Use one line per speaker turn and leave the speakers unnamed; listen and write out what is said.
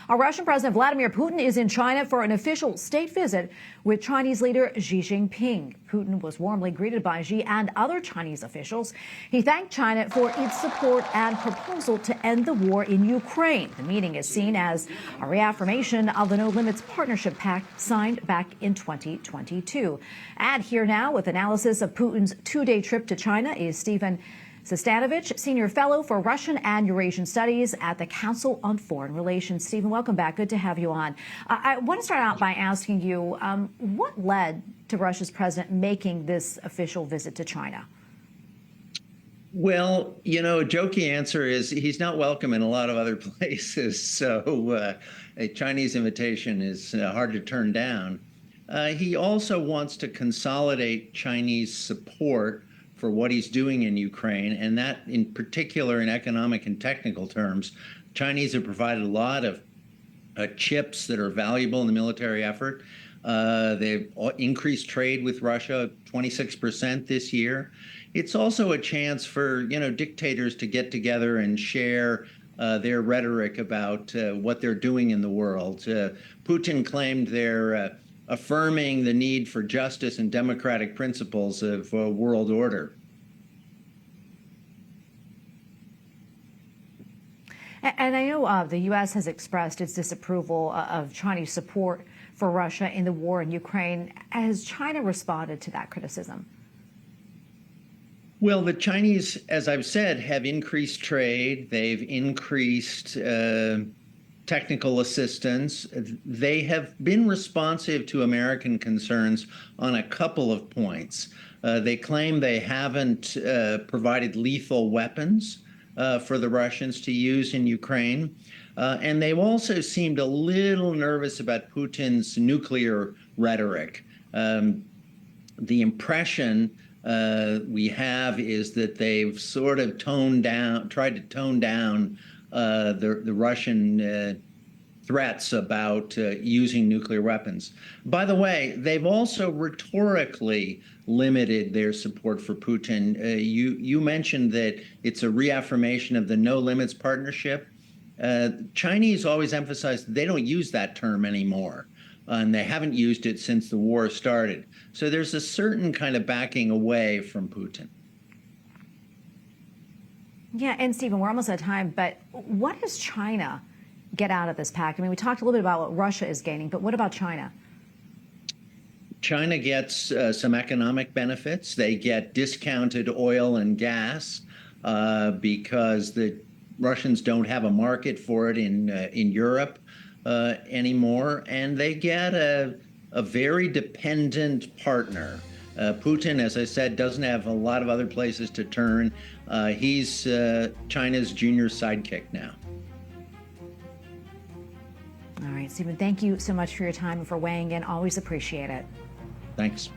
Our Russian President Vladimir Putin is in China for an official state visit with Chinese leader Xi Jinping. Putin was warmly greeted by Xi and other Chinese officials. He thanked China for its support and proposal to end the war in Ukraine. The meeting is seen as a reaffirmation of the No Limits Partnership Pact signed back in 2022. And here now with analysis of Putin's two-day trip to China is Sestanovich, Senior Fellow for Russian and Eurasian Studies at the Council on Foreign Relations. Stephen, welcome back. Good to have you on. I want to start out by asking you, what led to Russia's president making this official visit to China?
Well, you know, a jokey answer is he's not welcome in a lot of other places. So a Chinese invitation is hard to turn down. He also wants to consolidate Chinese support for what he's doing in Ukraine, and that in particular in economic and technical terms. Chinese have provided a lot of chips that are valuable in the military effort. They've increased trade with Russia 26% this year. It's also a chance for, you know, dictators to get together and share their rhetoric about what they're doing in the world. Putin claimed they're affirming the need for justice and democratic principles of world order.
And I know the U.S. has expressed its disapproval of Chinese support for Russia in the war in Ukraine. Has China responded to that criticism?
Well, the Chinese, as I've said, have increased trade. They've increased technical assistance. They have been responsive to American concerns on a couple of points. They claim they haven't provided lethal weapons for the Russians to use in Ukraine. And they've also seemed a little nervous about Putin's nuclear rhetoric. The impression we have is that they've sort of tried to tone down the Russian threats about using nuclear weapons. By the way, they've also rhetorically limited their support for Putin. You mentioned that it's a reaffirmation of the No Limits Partnership. Chinese always emphasize they don't use that term anymore, and they haven't used it since the war started. So there's a certain kind of backing away from Putin.
Yeah, and Stephen, we're almost out of time, but what does China get out of this pact? I mean, we talked a little bit about what Russia is gaining, but what about China?
China gets some economic benefits. They get discounted oil and gas because the Russians don't have a market for it in Europe anymore, and they get a very dependent partner. Putin, as I said, doesn't have a lot of other places to turn. He's China's junior sidekick now.
All right, Stephen, thank you so much for your time and for weighing in. Always appreciate it.
Thanks.